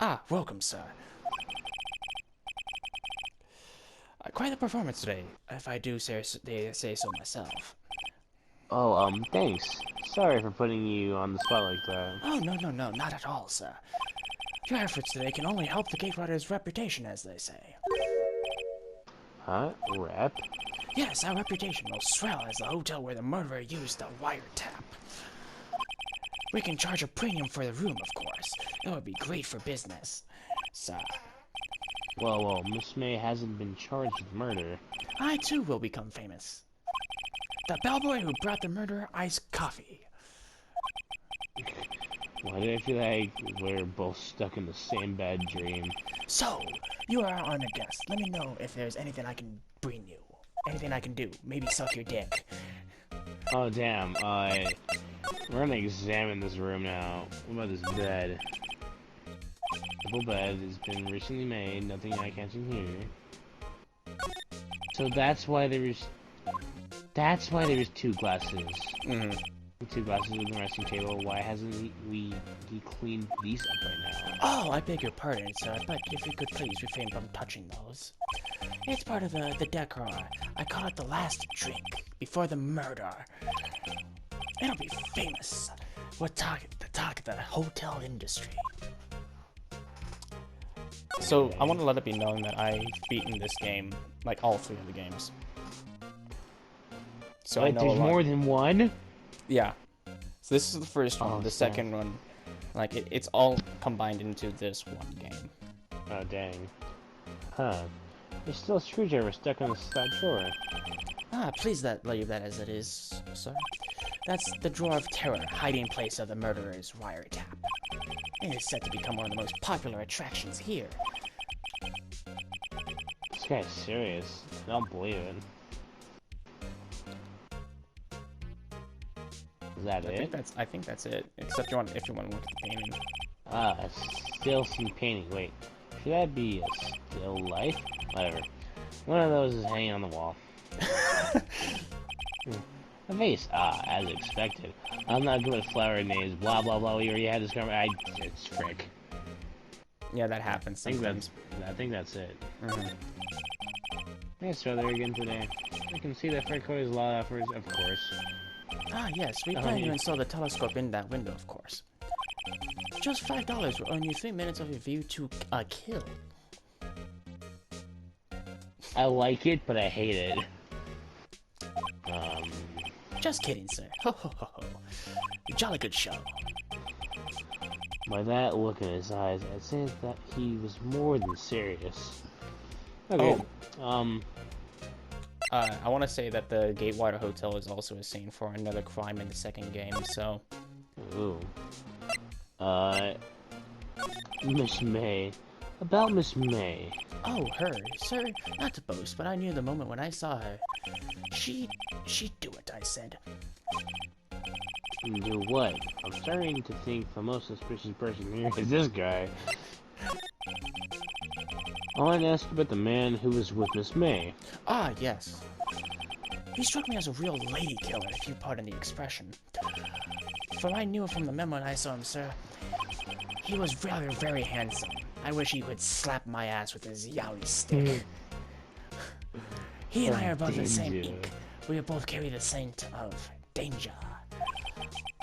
Ah, welcome, sir. Quite the performance today, if I do say so myself. Oh, thanks. Sorry for putting you on the spot like that. Oh, no, not at all, sir. Your efforts today can only help the Gatewriter's reputation, as they say. Huh? Rap? Yes, our reputation will swell as the hotel where the murderer used the wiretap. We can charge a premium for the room, of course. It would be great for business, sir. Well, Miss May hasn't been charged with murder. I, too, will become famous. The bellboy who brought the murderer iced coffee. Why do I feel like we're both stuck in the same bad dream? So, you are our honored guest. Let me know if there's anything I can bring you. Anything I can do. Maybe suck your dick. Oh, damn. We're gonna examine this room now. What about this bed? Double bed has been recently made. Nothing I can't see here. So that's why there's two glasses. Mm-hmm. Two glasses with the resting table. Why hasn't he cleaned these up right now? Oh, I beg your pardon, sir, but if you could please refrain from touching those. It's part of the decor. I call it the last drink before the murder. It'll be famous. We'll talk of the hotel industry. So, I want to let it be known that I've beaten this game, like all three of the games. So I know there's more than one? Yeah. So this is the first one. Oh, the second one, like, it's all combined into this one game. Oh, dang. Huh. There's still a screwdriver stuck in the side drawer. Ah, please leave that as it is, sir. That's the Drawer of Terror, hiding place of the murderer's wiretap. It is set to become one of the most popular attractions here. This guy's serious. I don't believe it. Is that it? I think that's it. Except if you want to look at the painting. Ah, still some painting. Wait, should that be a still life? Whatever. One of those is hanging on the wall. A vase. Ah, as expected. I'm not good with flower names. Blah blah blah. We already had this conversation. It's frick. Yeah, that happens sometimes. I think that's it. Mm-hmm. Nice weather again today. I can see the frick always lot offers, of course. Ah, yes, we plan to install the telescope in that window, of course. Just $5 will earn you 3 minutes of your view to a kill. I like it, but I hate it. Just kidding, sir. Ho ho ho ho. Jolly good show. By that look in his eyes, I'd say that he was more than serious. Okay. Oh. I want to say that the Gatewriter Hotel is also a scene for another crime in the second game, so... Ooh. Miss May. About Miss May. Oh, her. Sir, not to boast, but I knew the moment when I saw her. She'd do it, I said. Do what? I'm starting to think the most suspicious person here is this guy. I want to ask about the man who was with Miss May. Ah, yes. He struck me as a real lady killer, if you pardon the expression. For I knew from the memo when I saw him, sir, he was very, very handsome. I wish he could slap my ass with his yowie stick. He and I are both the same ink. We both carry the scent of danger.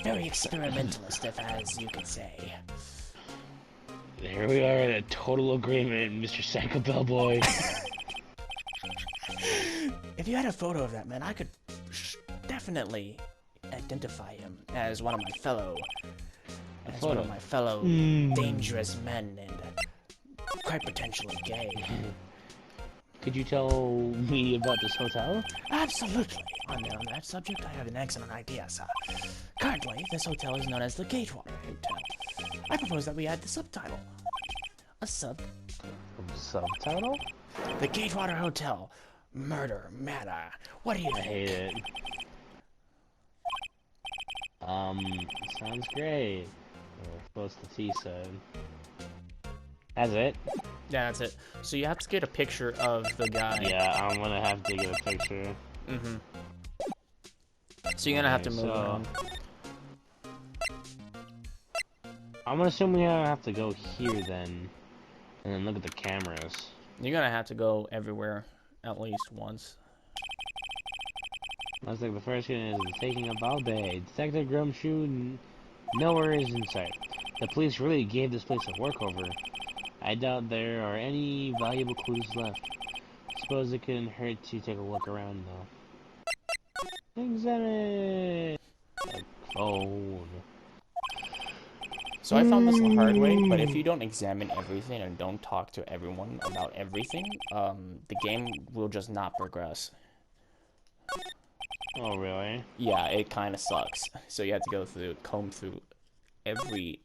Very experimentalist, as you could say. There we are in a total agreement, Mr. Psycho Bellboy. If you had a photo of that man, I could definitely identify him as one of my fellow dangerous men and quite potentially gay. Could you tell me about this hotel? Absolutely. On that subject, I have an excellent idea, sir. Currently, this hotel is known as the Gatewriter Hotel. I propose that we add the subtitle. A Subtitle? The Gatewriter Hotel. Murder Matter. What do you think? I hate it. Sounds great. Or close to T said. That's it? Yeah, that's it. So you have to get a picture of the guy. Yeah, I'm gonna have to get a picture. Mm-hmm. So you're gonna have to move around. I'm gonna assume we have to go here then, and then look at the cameras. You're gonna have to go everywhere at least once. Looks like the first one is taking up all day. Detective Grumshoe nowhere is in sight. The police really gave this place a workover. I doubt there are any valuable clues left. Suppose it couldn't hurt to take a look around though. Examine the phone. So I found this the hard way, but if you don't examine everything and don't talk to everyone about everything, the game will just not progress. Oh, really? Yeah, it kind of sucks. So you have to comb through every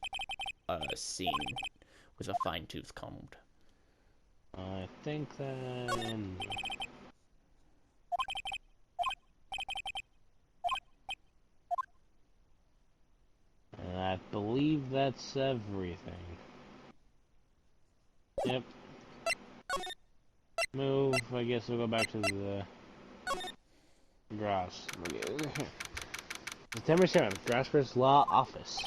scene with a fine-tooth comb. I think then... I believe that's everything. Yep. Move. I guess we'll go back to the Gross. September 7th, Grossberg's Law Office.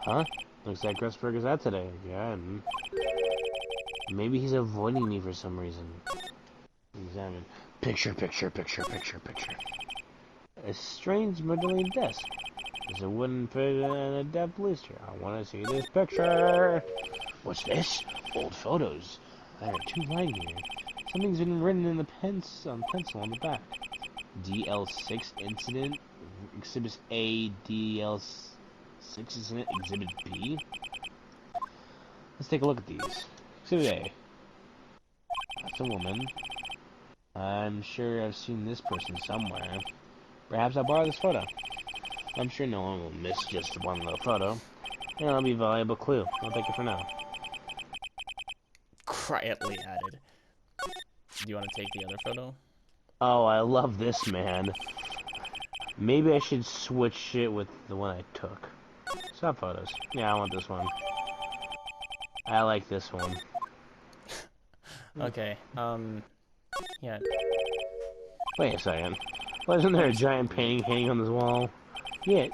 Huh? Looks like Grossberg is out today again. Maybe he's avoiding me for some reason. Examine. Picture. A strange murdering desk. There's a wooden pit and a dead police chair. I want to see this picture. What's this? Old photos. There are two lying here. Something's been written in the pencil on the back. DL6 incident. Exhibit A. DL6 incident. Exhibit B. Let's take a look at these. Exhibit A. That's a woman. I'm sure I've seen this person somewhere. Perhaps I'll borrow this photo. I'm sure no one will miss just one little photo. And it'll be a valuable clue. I'll take it for now. Quietly added. Do you want to take the other photo? Oh, I love this, man. Maybe I should switch it with the one I took. Stop photos. Yeah, I want this one. I like this one. Okay, yeah. Wait a second. Wasn't there a giant painting hanging on this wall? Yeah,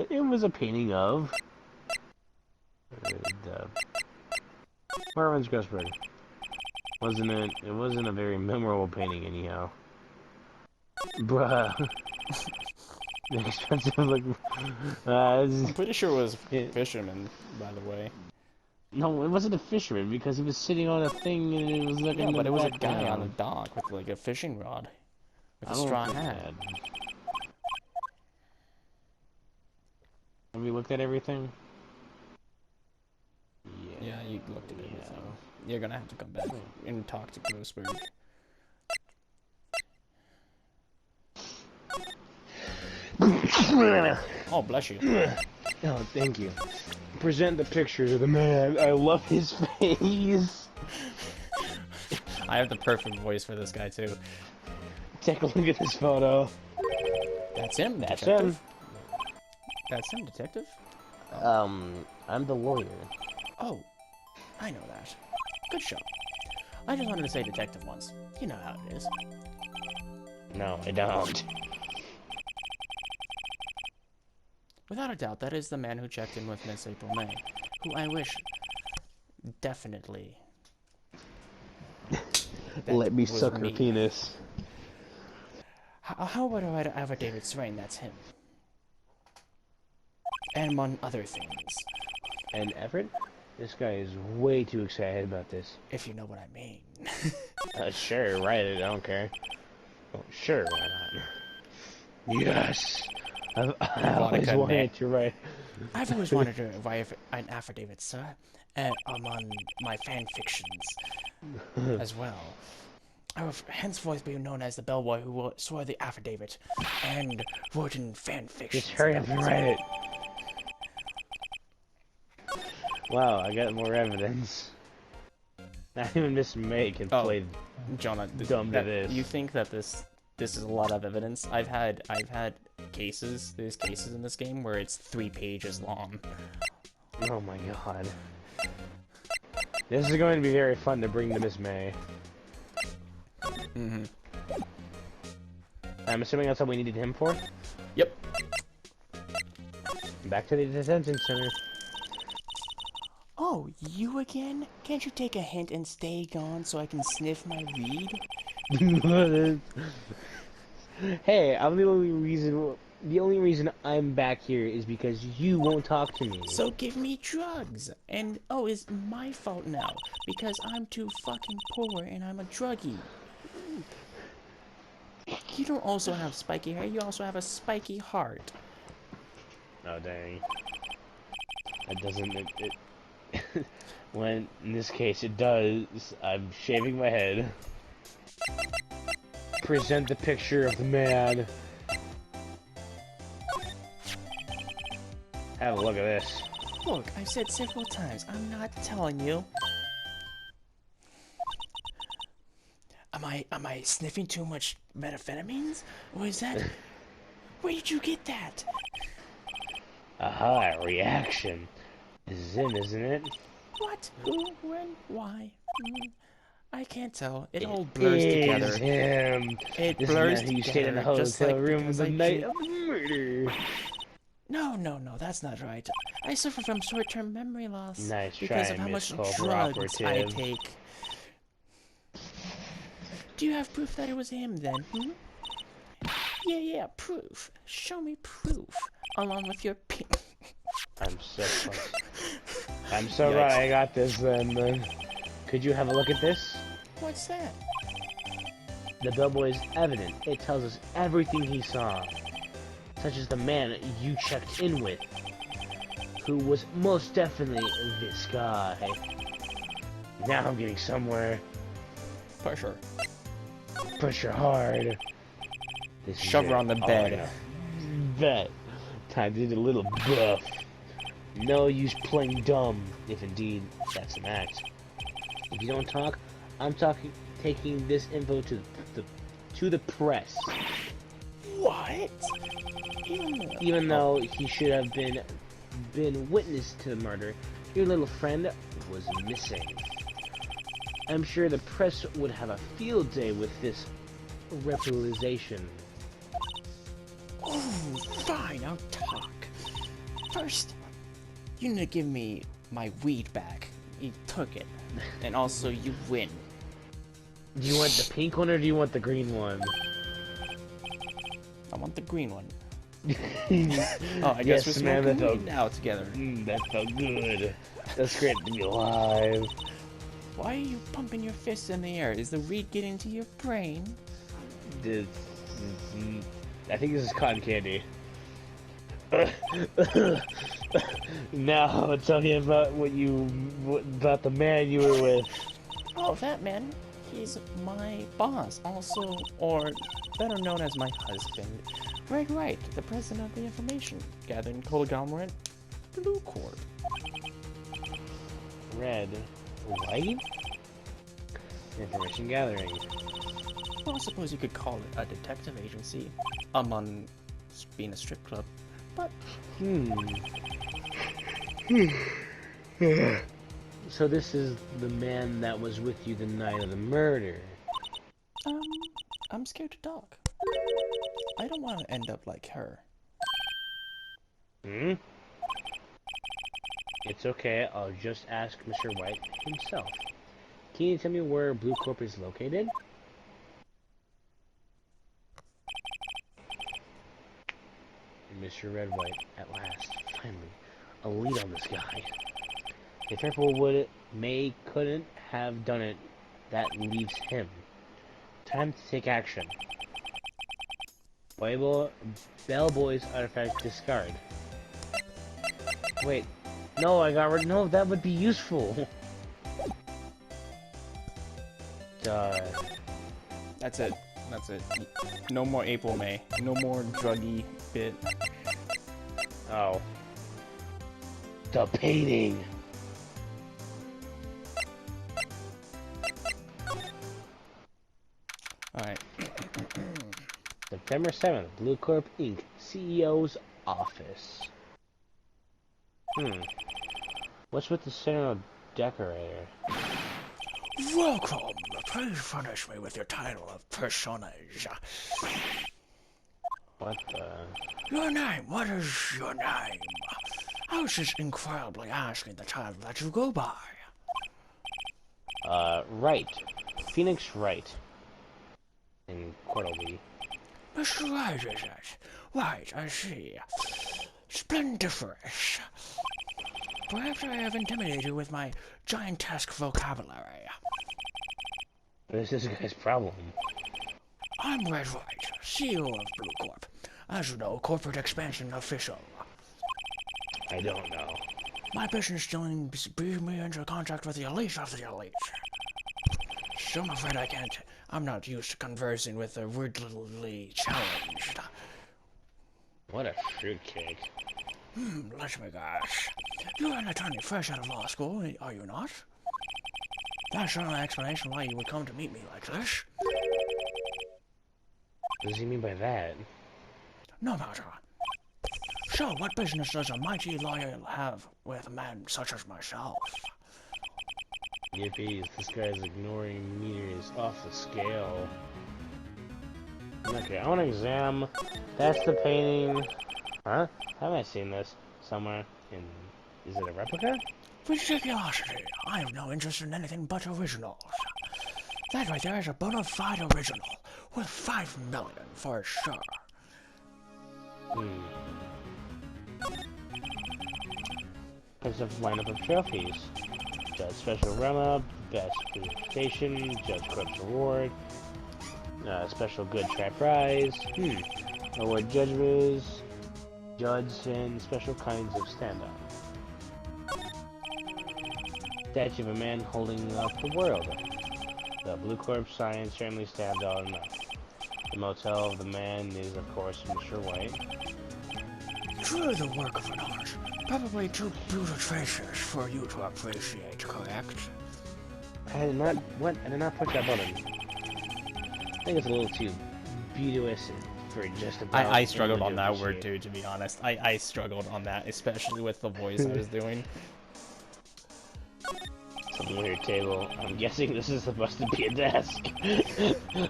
it was a painting of... Marvin's Grossberg. Wasn't it? It wasn't a very memorable painting anyhow. Bruh. Expensive look. I'm pretty sure it was Fisherman, by the way. No, it wasn't a fisherman because he was sitting on a thing and it was looking. Yeah, but it was a guy on a dock with like a fishing rod, with a straw hat. Have we looked at everything? Yeah, you looked at everything. You're gonna have to come back and talk to Grossberg. Oh, bless you. Oh, thank you. Present the pictures of the man. I love his face. I have the perfect voice for this guy too. Take a look at this photo. That's him. That's detective. him. That's him, detective. I'm the lawyer. Oh, I know that. Good show. I just wanted to say detective once. You know how it is. No, I don't. Without a doubt, that is the man who checked in with Miss April May, who I wish definitely... Let me suck her penis. How about I have a David Swain? That's him. And among other things. And Everett? This guy is way too excited about this. If you know what I mean. Sure, write it, I don't care. Oh, sure, why not? Yes! I've always wanted to write... I've always wanted to write an affidavit, sir. Among my fan fictions as well. I will henceforth be known as the bellboy who swore the affidavit and wrote in fan fiction. Just hurry up and write it. Wow, I got more evidence. Not even Miss May can play Jonah, dumb to this. You think that this is a lot of evidence? I've had cases. There's cases in this game where it's 3 pages long. Oh my god. This is going to be very fun to bring to Miss May. Mm-hmm. I'm assuming that's what we needed him for? Yep. Back to the detention center. Oh, you again? Can't you take a hint and stay gone so I can sniff my weed? Hey, I'm the only reason. The only reason I'm back here is because you won't talk to me. So give me drugs. And oh, it's my fault now because I'm too fucking poor and I'm a druggie. You don't also have spiky hair, you also have a spiky heart. Oh dang. That doesn't when in this case it does. I'm shaving my head. Present the picture of the man. Have a look at this. Look, I've said several times, I'm not telling you. Am I sniffing too much methamphetamines? Or is that... Where did you get that? Aha, reaction. This is him, isn't it? What? Who? When? Why? I can't tell. It all blurs together. Him. It this blurs is man who together. stayed in the hotel just like room the night of the murder. No, that's not right. I suffer from short-term memory loss Nice because try, of how much Miss drugs Cooperative. I take. Do you have proof that it was him then? Hmm? Yeah, proof. Show me proof. Along with your I'm so close. I'm so glad I got this then. Could you have a look at this? What's that? The bellboy is evident. It tells us everything he saw. Such as the man you checked in with. Who was most definitely this guy. Now I'm getting somewhere. Pressure. Pressure hard. Shove her on the bed. Bet. Time to do a little buff. No use playing dumb, if indeed that's an act. If you don't talk, I'm taking this info to the press. What? Even though he should have been witness to the murder, your little friend was missing. I'm sure the press would have a field day with this realization. Oh, fine, I'll talk. First, you need to give me my weed back. You took it. And also, you win. Do you want the pink one or do you want the green one? I want the green one. Oh, I guess we're smoking weed now together. That felt good. That's great to be alive. Why are you pumping your fists in the air? Is the weed getting to your brain? I think this is cotton candy. Now tell me about about the man you were with. Oh, that man. He's my boss, also, or better known as my husband. Wright, the president of the information gathering conglomerate Blue Corp. Red, White? Information gathering. Well, I suppose you could call it a detective agency, among being a strip club, but... So this is the man that was with you the night of the murder. I'm scared to talk. I don't want to end up like her. It's okay, I'll just ask Mr. White himself. Can you tell me where Blue Corp is located? Mr. Red White, at last, finally, a lead on this guy. If Purple couldn't have done it, that leaves him. Time to take action. Bellboy's artifact discard. Wait, no, no, that would be useful. That's it. No more April May. No more druggy bit. Oh. The painting! Alright. September 7th, Blue Corp Inc. CEO's office. What's with the center decorator? Welcome! Please furnish me with your title of personage. What the... Your name, what is your name? I was just incredibly asking the title that you go by. Wright. Phoenix Wright. In Quarterly. Mr. Wright, is it? Right, I see. Splendiferous. Perhaps I have intimidated you with my giantesque vocabulary. What is this guy's problem? I'm Red Wright, CEO of Blue Corp. As you know, corporate expansion official. I don't know. My business dealings bring me into contact with the elite of the elite. So I'm afraid I can't. I'm not used to conversing with the weirdly challenged. What a fruitcake. Let me guess. You're an attorney fresh out of law school, are you not? That's certainly an explanation why you would come to meet me like this. What does he mean by that? No matter. So, what business does a mighty lawyer have with a man such as myself? Yippies, this guy's ignoring meters off the scale. Okay, I want to exam. That's the painting. Huh? Haven't I seen this somewhere? Is it a replica? Ridiculosity. I have no interest in anything but originals. That right there is a bona fide original, worth $5 million for sure. Here's a lineup of trophies. Judge Special Run-Up, Best Presentation, Judge Corp's Award, Special Good Try Prize, Award Judges, Judge, and Special Kinds of Stand-Up. Statue of a man holding up the world. The Blue Corp sign certainly stands out enough. The motel of the man is, of course, Mr. White. Truly the work of an art. Probably too brutal traces for you to appreciate, correct? I did not push that button. I think it's a little too beauteous for just about... I struggled on that word too, to be honest. I struggled on that, especially with the voice I was doing. Some weird table. I'm guessing this is supposed to be a desk.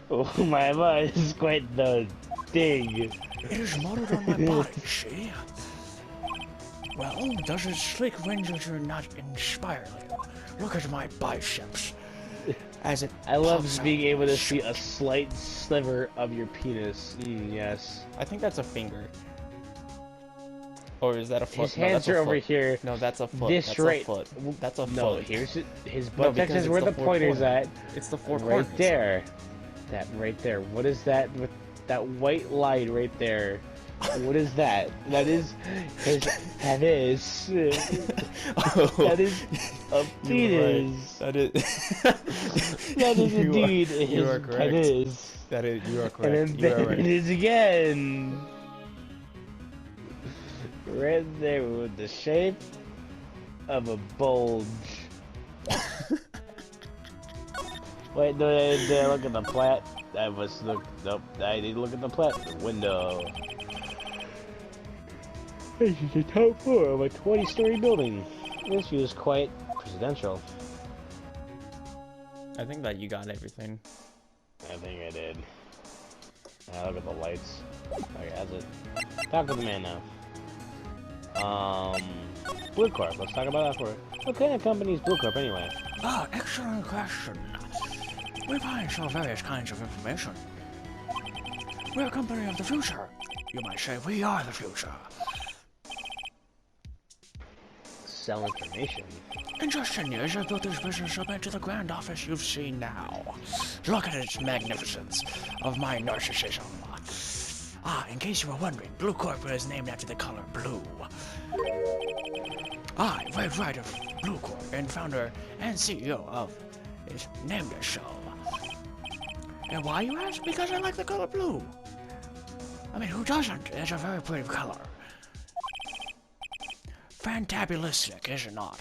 Oh my god, this is quite the thing. It is modeled on my body, see? Well, does its sleek ranger not inspire you? Look at my biceps. As it I love pops being out. able to see a slight sliver of your penis. Yes. I think that's a finger. Or is that a foot? His No, hands that's a are over foot. here. No, that's a foot. This that's right. a foot. That's a No, foot. here's his No, butt. because That's it's where the the four pointer's corners. at. It's the four Right corners. there. That right there. What is that with that white light right there? What is that? That is his. That is. Oh, That is a you're right. penis. That is. That is You are- indeed his you are correct. penis. That is. You are And correct. then You are there right. it is again. Right there with the shape of a bulge. Wait, no, I didn't look at the plat. I must look. Nope, I need to look at the plat. The window. This is the top floor of a 20-story building. This view is quite presidential. I think that you got everything. I think I did. Look at the lights. Okay, that's it. Talk to the man now. Blue Corp. Let's talk about that for what kind of company is Blue Corp anyway? Ah, excellent question. We buy and sell various kinds of information. We're a company of the future. You might say we are the future. Sell information. In just 10 years, I built this business up into the grand office you've seen now. Look at its magnificence of my narcissism. Ah, in case you were wondering, Blue Corp is named after the color blue. I, Red Wright of Blue Corp, and founder and CEO of is named as so. And why, you ask? Because I like the color blue. I mean, who doesn't? It's a very pretty color. Fantabulistic, is it not?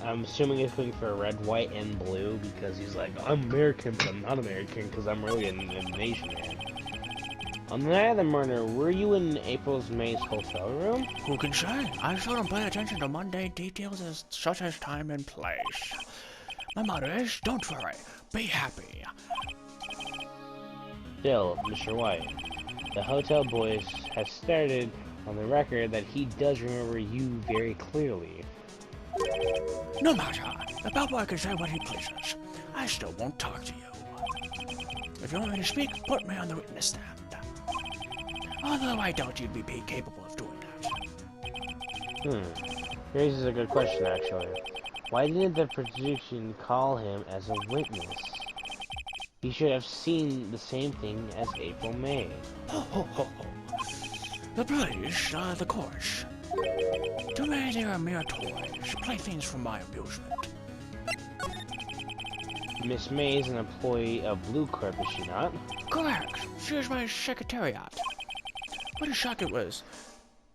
I'm assuming he's looking for red, white, and blue because he's like, I'm American, but I'm not American because I'm really a nation man. On the night of the murder, were you in April's May's hotel room? Who can say? I seldom pay attention to mundane details such as time and place. My motto is, don't worry, be happy. Still, Mr. White, the hotel boys have started on the record that he does remember you very clearly. No matter. The bellboy can say what he pleases. I still won't talk to you. If you want me to speak, put me on the witness stand. Although I doubt you'd be capable of doing that. Raises a good question, actually. Why didn't the prosecution call him as a witness? He should have seen the same thing as April May. Ho. The police are the courts. To me, they are mere toys, playthings for my amusement. Miss May is an employee of Blue Corp, is she not? Correct. She is my secretariat. What a shock it was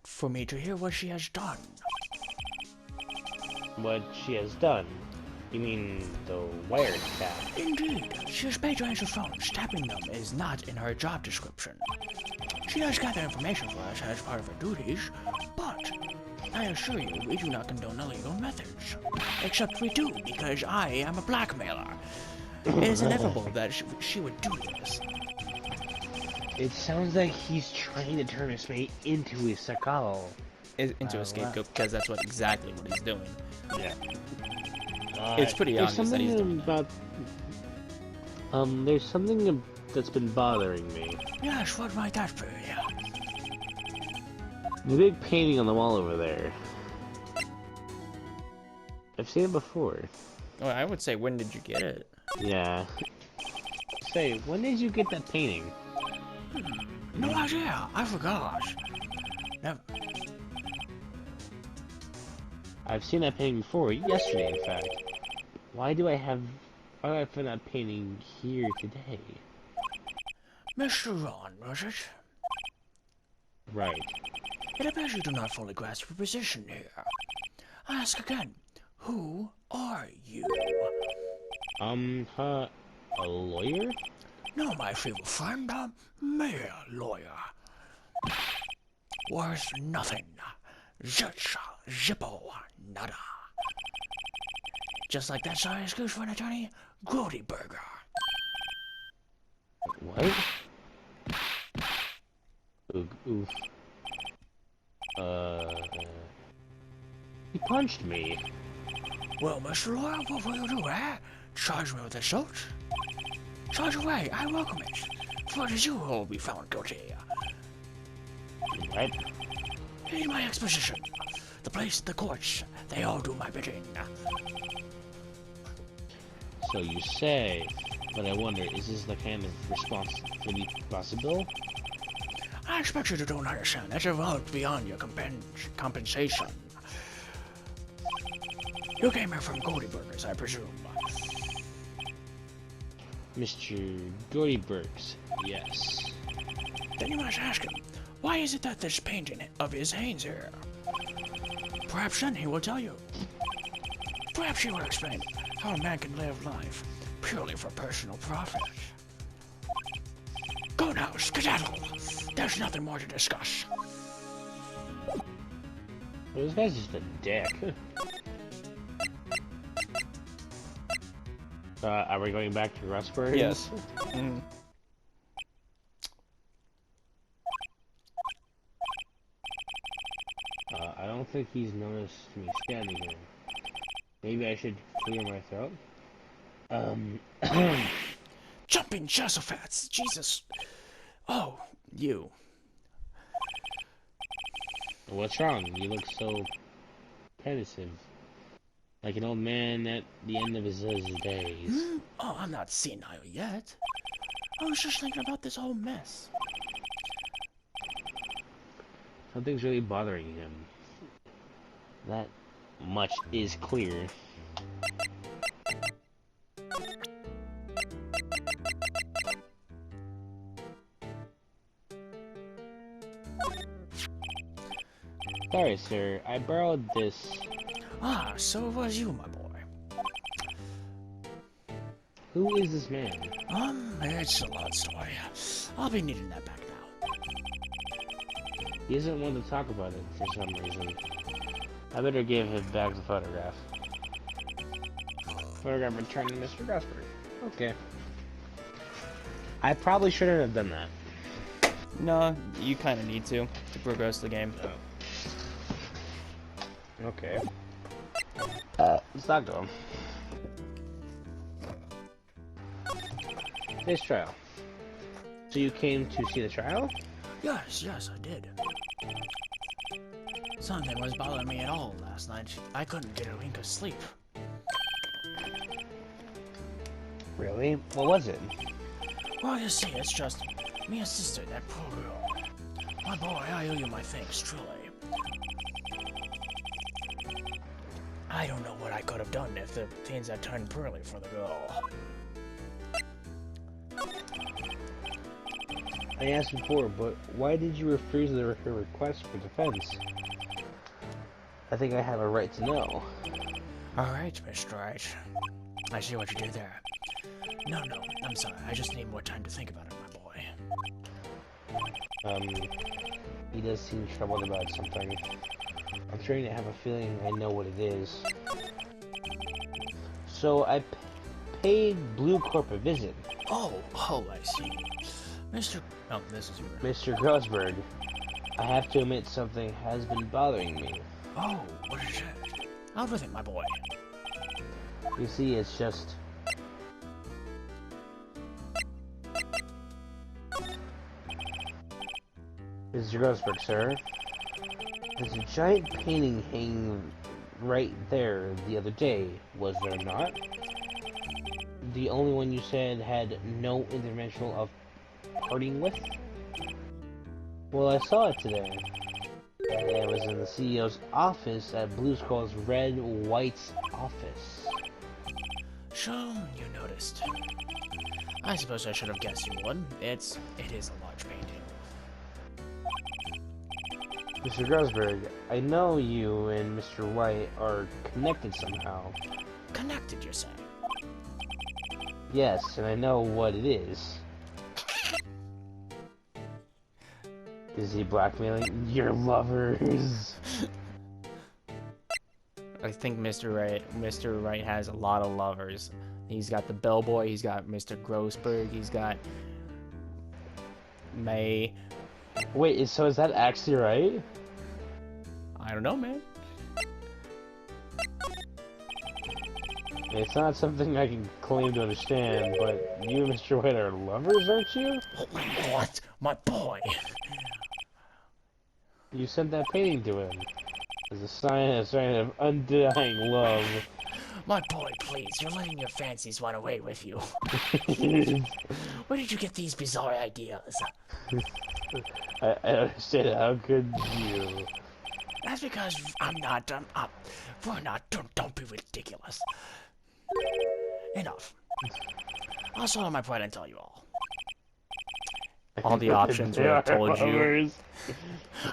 for me to hear what she has done. What she has done? You mean the wiretap? Indeed. She has paid to answer phones. Tapping them is not in her job description. She does gather information for us as part of her duties, but I assure you, we do not condone illegal methods. Except we do, because I am a blackmailer. It is inevitable that she would do this. It sounds like he's trying to turn Miss May into his Sakal. Into a scapegoat, because that's exactly what he's doing. Yeah. It's pretty there's obvious that he's something doing about... there's something that's been bothering me. Yes, what might that be? The big painting on the wall over there. I've seen it before. Well, I would say, when did you get it? Yeah. Say, when did you get that painting? No idea. I forgot. Never. I've seen that painting before, yesterday in fact. Why do I find that painting here today? Mr. Ron, was it? Right. It appears you do not fully grasp your position here. I ask again, who are you? A lawyer? No, my feeble friend, a mere lawyer. Worth nothing. Zilch, zippo, nada. Just like that sorry excuse for an attorney, Grody Burger. What? Oof. He punched me. Well, Mr. Lawyer, what will you do, eh? Charge me with assault? Charge away, I welcome it. For it is you who will be found guilty. What? Heed my exposition. The police, the courts, they all do my bidding. So you say, but I wonder, is this the kind of responsibility possible? I expect you to don't understand. That's evolved beyond your compensation. You came here from Goldie Burgers, I presume. Mr. Gordy Burks, yes. Then you must ask him, why is it that this painting of his hangs here? Perhaps then he will tell you. Perhaps he will explain how a man can live life purely for personal profit. Go now, skedaddle! There's nothing more to discuss. Well, this guy's just a dick. Are we going back to Grossberg? Yes. Mm. I don't think he's noticed me standing here. Maybe I should clear my throat? Jumping Josephats, Jesus. Oh, you. What's wrong? You look so pensive. Like an old man at the end of his days. Oh, I'm not senile yet. I was just thinking about this whole mess. Something's really bothering him. That much is clear. Sorry, sir. I borrowed this. Ah, so it was you, my boy. Who is this man? It's a long story. I'll be needing that back now. He doesn't want to talk about it for some reason. I better give him back the photograph. Photograph returned to Mr. Grossberg. Okay. I probably shouldn't have done that. No, you kind of need to progress the game. Okay. Let's talk to him. This trial. So you came to see the trial? Yes, I did. Something was bothering me at all last night. I couldn't get a wink of sleep. Really? What was it? Well, you see, it's just me and sister, that poor girl. My boy, I owe you my thanks, truly. I don't know what I could have done if the things had turned poorly for the girl. I asked before, but why did you refuse her request for defense? I think I have a right to know. Alright, Mr. Wright. I see what you did there. No, I'm sorry. I just need more time to think about it, my boy. He does seem troubled about something. I'm starting to have a feeling I know what it is. So I paid Blue Corp a visit. Oh, I see. Oh, this is your... Mr. Grossberg, I have to admit something has been bothering me. Oh, what is it? Out with it, my boy. You see, it's just... Mr. Grossberg, sir. There's a giant painting hanging right there the other day, was there not? The only one you said had no intervention of parting with? Well, I saw it today. It was in the CEO's office at Blue Skull's Red White's office. Sure, you noticed. I suppose I should have guessed you would. It is a large painting. Mr. Grossberg, I know you and Mr. White are connected somehow. Connected, you're saying? Yes, and I know what it is. Is he blackmailing your lovers? I think Mr. Wright has a lot of lovers. He's got the bellboy, he's got Mr. Grossberg, he's got May. Wait, so is that actually right? I don't know, man. It's not something I can claim to understand, but you and Mr. White are lovers, aren't you? What? My boy! You sent that painting to him as a sign of undying love. My boy, please, you're letting your fancies run away with you. Where did you get these bizarre ideas? I understand. How could you? That's because I'm not, we're not, don't be ridiculous. Enough. I'll swallow my pride and tell you all. All the options would have told you.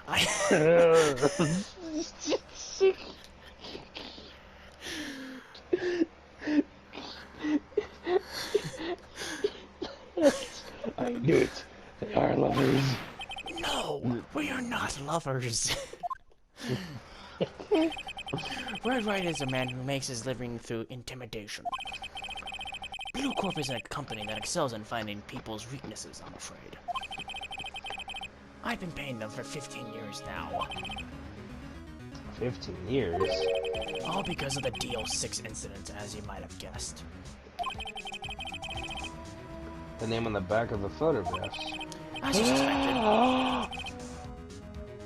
I knew it. They are lovers. No, we are not lovers. Red Wright is a man who makes his living through intimidation. Blue Corp is a company that excels in finding people's weaknesses, I'm afraid. I've been paying them for 15 years now. 15 years? All because of the DO6 incident, as you might have guessed. The name on the back of the photographs. As you suspected.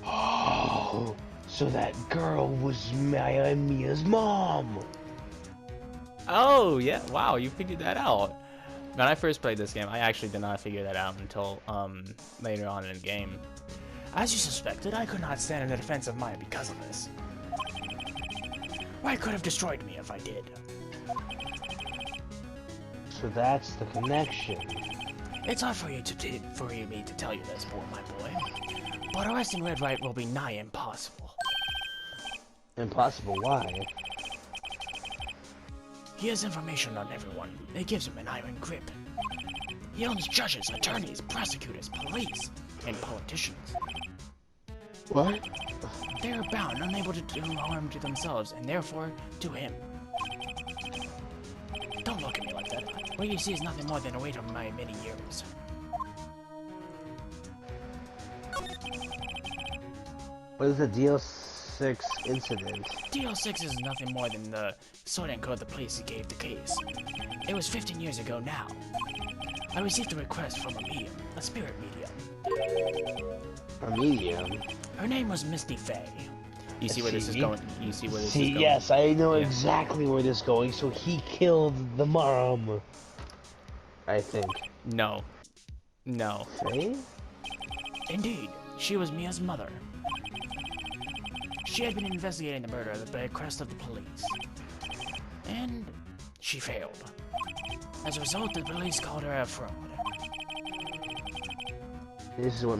Oh, so that girl was Mia's mom. Oh, yeah. Wow, you figured that out. When I first played this game, I actually did not figure that out until later on in the game. As you suspected, I could not stand in the defense of Maya because of this. Why could have destroyed me if I did? So that's the connection. It's hard for me to tell you this, my boy. But arresting Red Wright will be nigh impossible. Impossible? Why? He has information on everyone. It gives him an iron grip. He owns judges, attorneys, prosecutors, police, and politicians. What? They are bound, unable to do harm to themselves, and therefore to him. Don't look at me like that. What you see is nothing more than a weight of my many years. What is the DL6 incident? DL6 is nothing more than the sorting code the police gave the case. It was 15 years ago now. I received a request from a medium, a spirit medium. A medium? Her name was Misty Faye. You see where this is going? You see where this is going? Yes, I know Yeah. exactly where this is going. So he killed the mom. I think. No. No. Faye? Indeed, she was Mia's mother. She had been investigating the murder at the request of the police. And she failed. As a result, the police called her a fraud. This is what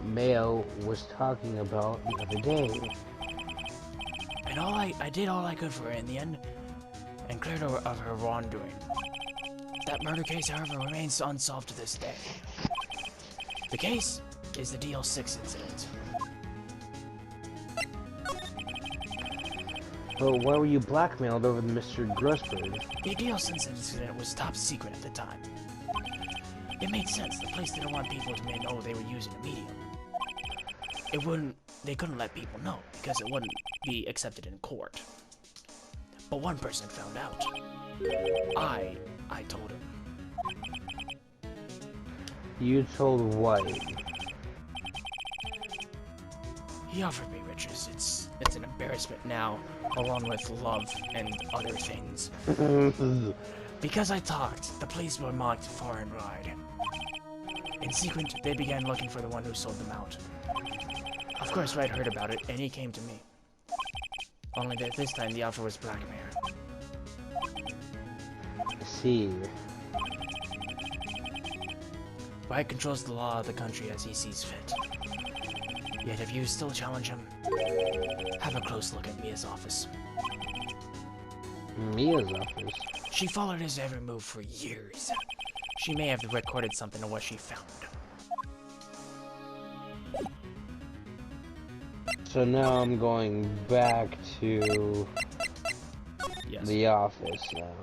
Mayo was talking about the other day. And I did all I could for her in the end, and cleared her of her wrongdoing. That murder case, however, remains unsolved to this day. The case is the DL6 incident. But why were you blackmailed over Mr. Grossberg? The DL6 incident was top secret at the time. It made sense. The police didn't want people to know they were using a medium. They couldn't let people know because it wouldn't be accepted in court. But one person found out. I told him. You told White. He offered me riches. It's an embarrassment now, along with love and other things. Because I talked, the police were mocked far and wide. In secret, they began looking for the one who sold them out. Of course, Wright heard about it, and he came to me. Only that this time the offer was blackmail. See. Wright controls the law of the country as he sees fit. Yet if you still challenge him, have a close look at Mia's office. Mia's office? She followed his every move for years. She may have recorded something of what she found. So now I'm going back to the office now.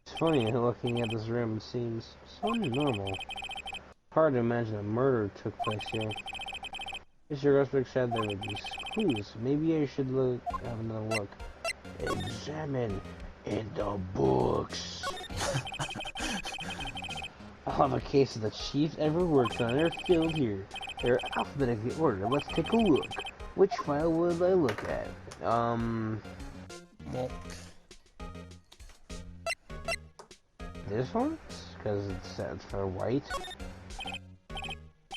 It's funny, looking at this room, it seems so normal. Hard to imagine a murder took place here. Mr. Grossberg said there would be clues. Maybe I should have another look. Examine in the books. I'll have a case of the chiefs ever worked on. They're filled here. They're alphabetically ordered. Let's take a look. Which file would I look at? Well, This one? Because it stands for White.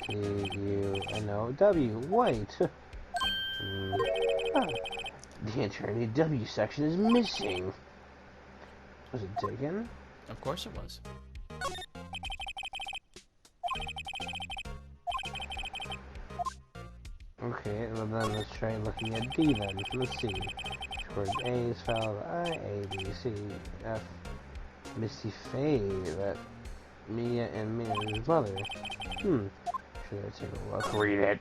T-U-N-O-W. White. The Attorney W section is missing. Was it taken? of course it was. Okay, well then let's try looking at D then. Let's see. Towards A is found I, A, B, C, F. Misty Faye, that Mia and Mia's mother. Should I take a look? Read it.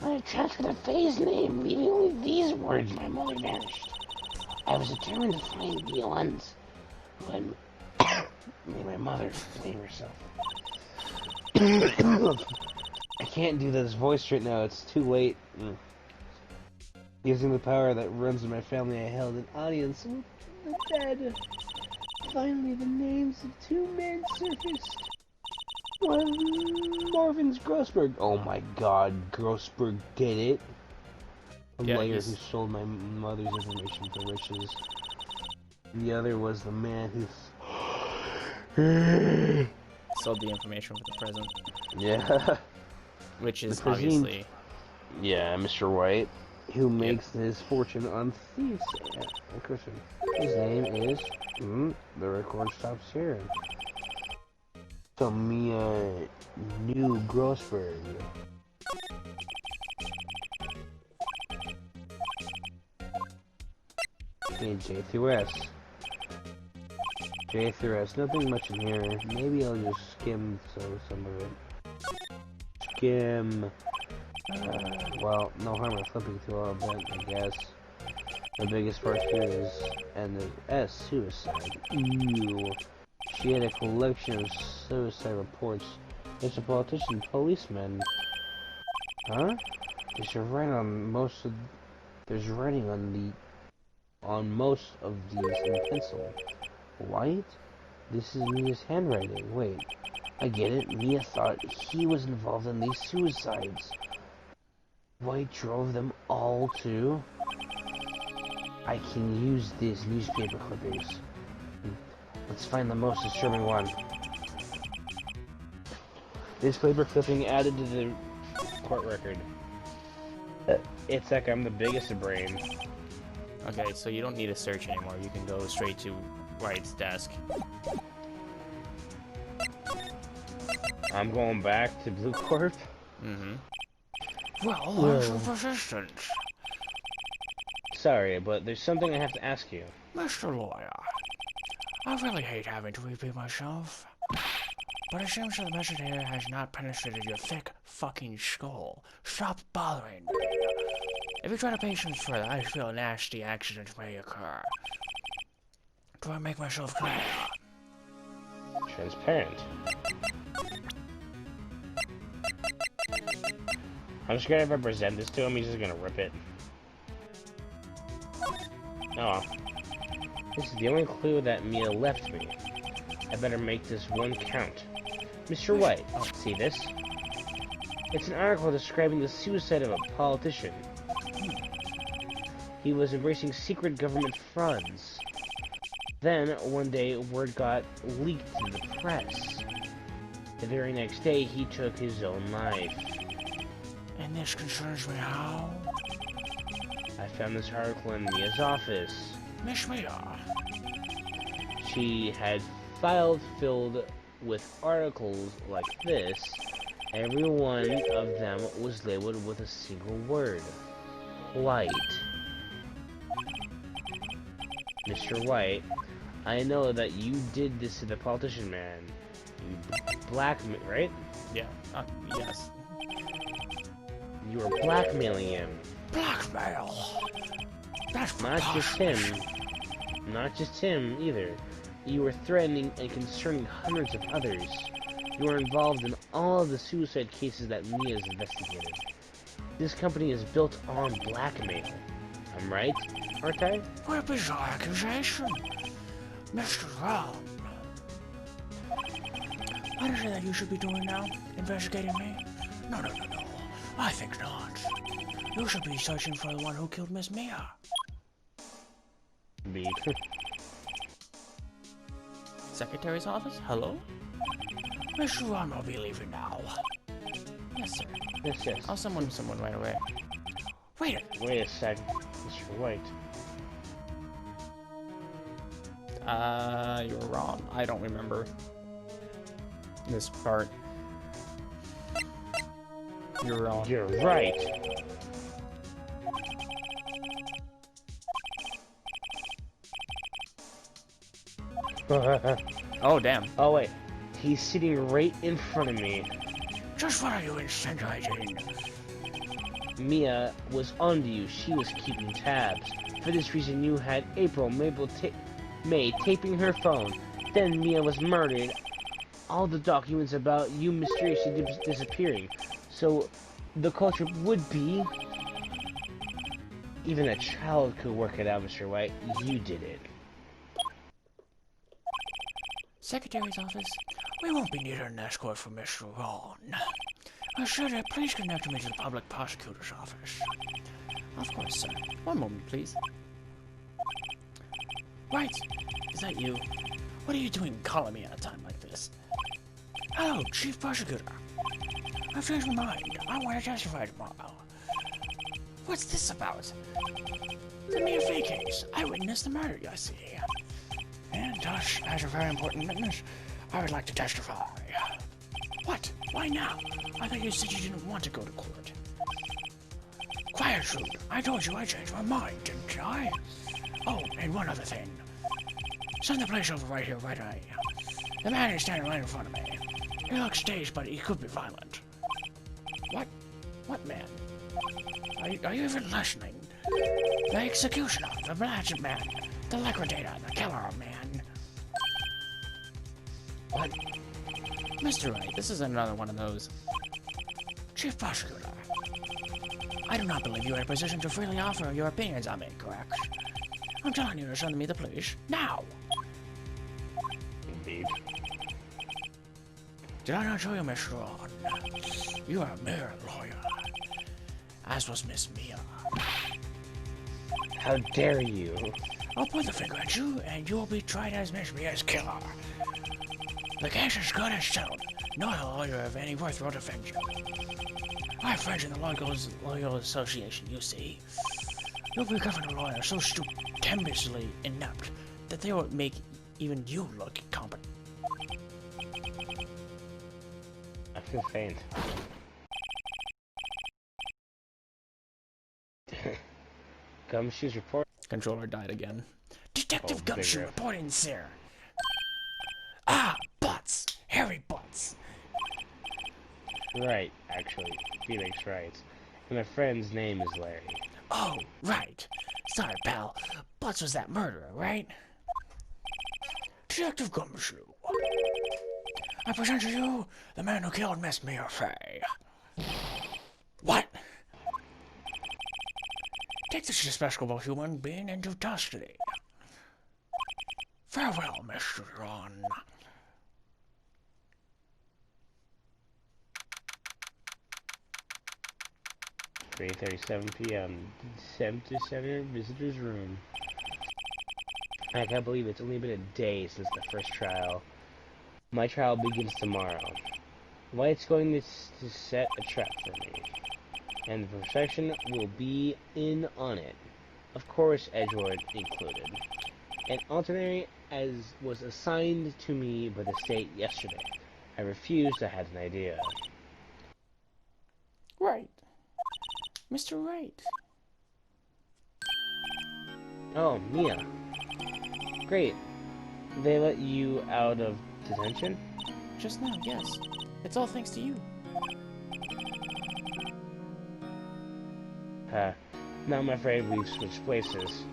I transferred the Faye's name, leaving only these words. My mother vanished. I was determined to find the ones who had made my mother blame herself. I can't do this voice right now, it's too late. Using the power that runs in my family, I held an audience with the dead. Finally, the names of two men surfaced. One, Marvin's Grossberg. Oh my god, Grossberg did it. The liar who sold my mother's information for riches. The other was the man who Sold the information for the present. Yeah. Which is Because obviously... Yeah, Mr. White. Who makes his fortune on thieves. His name is... the record stops here. So Mia knew Grossberg. Okay, J through S. J through S. Nothing much in here. Maybe I'll just skim some of it. Skim... well, no harm in flipping through all of that, I guess. The biggest part here is, and the S, suicide. Ew. She had a collection of suicide reports It's a politician, policeman. Huh? There's writing on most of. There's writing on most of these in pencil. White? This is Mia's handwriting. Wait, I get it. Mia thought he was involved in these suicides. White drove them all too. I can use these newspaper clippings. Let's find the most disturbing one. This paper clipping added to the court record. It's like I'm the biggest of brain. Okay, so you don't need to search anymore. You can go straight to Wright's desk. I'm going back to Blue Corp. Mm-hmm. Well, I'm persistent. Sorry, but there's something I have to ask you. Mr. Lawyer, I really hate having to repeat myself, but it seems that the message here has not penetrated your thick fucking skull. Stop bothering me. If you try to patience further, I feel nasty accidents may occur. Do I make myself clear? Transparent. I'm just gonna if I present this to him, he's just gonna rip it. Oh. This is the only clue that Mia left me. I better make this one count. Mr. White, see this? It's an article describing the suicide of a politician. He was embracing secret government funds. Then, one day, word got leaked to the press. The very next day, he took his own life. And this concerns me how? I found this article in Mia's office. Miss Mia. She had files filled with articles like this. Every one of them was labeled with a single word. White. Mr. White, I know that you did this to the politician man. You blackmail, right? Yeah. Yes. You were blackmailing him. Blackmail. That's Not just him. Not just him, either. You were threatening and concerning hundreds of others. You were involved in all of the suicide cases that Mia's investigated. This company is built on blackmail. I'm right, aren't I? What a bizarre accusation. Mr. Brown. What is it that you should be doing now? Investigating me? No. I think not. You should be searching for the one who killed Miss Mia. Me. Secretary's office? Hello? Mr. Ron will be leaving now. Yes, sir. Yes. I'll summon someone right away. Wait Wait a sec, Mr. White. You were wrong. I don't remember this part. You're wrong. You're right. Oh, damn. Oh wait, he's sitting right in front of me. Just what are you insinuating? Mia was onto you. She was keeping tabs. For this reason, you had April May taping her phone. Then Mia was murdered. All the documents about you mysteriously disappearing. So, the culture would be... Even a child could work it out, Mr. White. You did it. Secretary's office? We won't be needing an escort from Mr. Ron. Sir, please connect me to the public prosecutor's office. Of course, sir. One moment, please. Right. Is that you? What are you doing calling me at a time like this? Hello, Chief Prosecutor. I've changed my mind. I want to testify tomorrow. What's this about? The Mia Fey case. I witnessed the murder, you see. And thus, as a very important witness, I would like to testify. What? Why now? I thought you said you didn't want to go to court. Quiet, Jude. I told you I changed my mind, didn't I? Oh, and one other thing. Send the place over right here, right away. The man is standing right in front of me. He looks dazed, but he could be violent. What? What man? Are you even listening? The executioner, the bludgeon man, the liquidator, the killer man. What? Mr. Wright, this is another one of those. Chief Prosecutor, I do not believe you are in a position to freely offer your opinions on me, correct? I'm telling you to send me the police now. Indeed. Did I not show you, Mr. Ron? You are a mere lawyer, as was Miss Mia. How dare you? I'll point the finger at you, and you will be tried as Miss Mia's killer. The case is good as settled. No lawyer of any worth will defend you. I have friends in the Loyal Association, you see. You'll be given a lawyer so stupendously inept that they will make even you look incompetent. I feel faint. Gumshoe's report. Controller died again. Detective Oh, Gumshoe bigger. reporting, sir. Ah, butts. Hairy butts. Right, actually. Felix writes. And my friend's name is Larry. Oh, right. Sorry, pal. Butts was that murderer, right? Detective Gumshoe. I present to you the man who killed Miss Mia Fey. What? Take this despicable human being into custody. Farewell, Mr. Ron. 3:37 p.m. Center visitor's room. I can't believe it's only been a day since the first trial. My trial begins tomorrow. White's going to set a trap for me, and the profession will be in on it. Of course, Edgewood included. An alternate as was assigned to me by the state yesterday. I refused. I had an idea. Right. Mr. Wright. Oh, Mia. Great. They let you out of detention? Just now, yes. It's all thanks to you. Now I'm afraid we've switched places.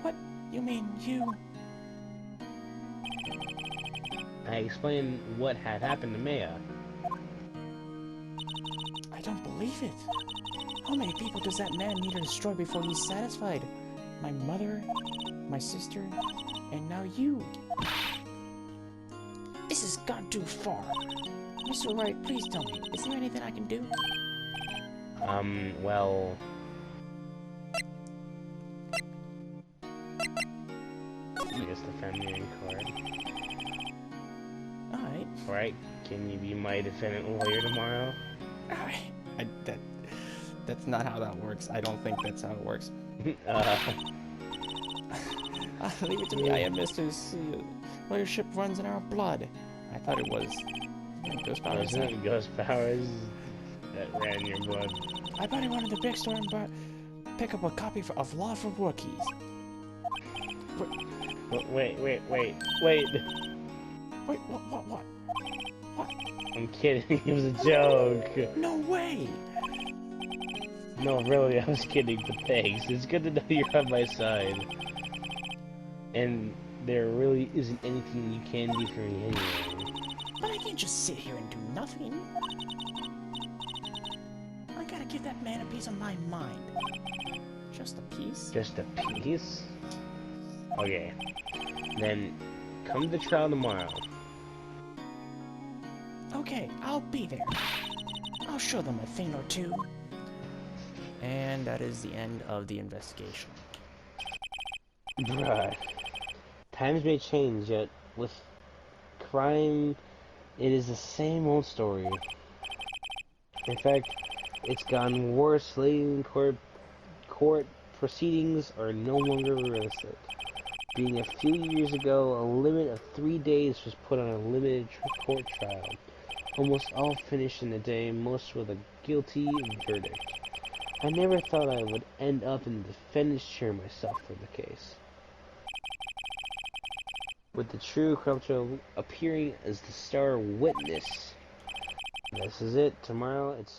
What? You mean you? I explained what had happened to Maya. I don't believe it. How many people does that man need to destroy before he's satisfied? My mother, my sister, and now you. This has gone too far. Mr. Wright, please tell me, is there anything I can do? Well... I guess the family in court. Alright. Alright, can you be my defendant lawyer tomorrow? Alright. That's not how that works. I don't think that's how it works. Leave it to me, I am Mr. C. Lawyership runs in our blood. I thought it was... Ghost powers. Wasn't it Ghost Powers that ran in your blood? I thought he wanted to big store and pick up a copy of Law for Rookies. Wait. Wait, what? I'm kidding, it was a joke. No way! No, really, I was kidding, but thanks. It's good to know you're on my side. And there really isn't anything you can do for me anyway. But I can't just sit here and do nothing. I gotta give that man a piece of my mind. Just a piece? Just a piece? Okay. Then, come to the trial tomorrow. Okay, I'll be there. I'll show them a thing or two. And that is the end of the investigation. Bruh. Times may change, yet with crime, it is the same old story. In fact, it's gotten worse lately. Court proceedings are no longer realistic. Being a few years ago, a limit of 3 days was put on a limited court trial. Almost all finished in a day, most with a guilty verdict. I never thought I would end up in the defendant's chair myself for the case. With the true criminal appearing as the star witness. This is it. Tomorrow it's...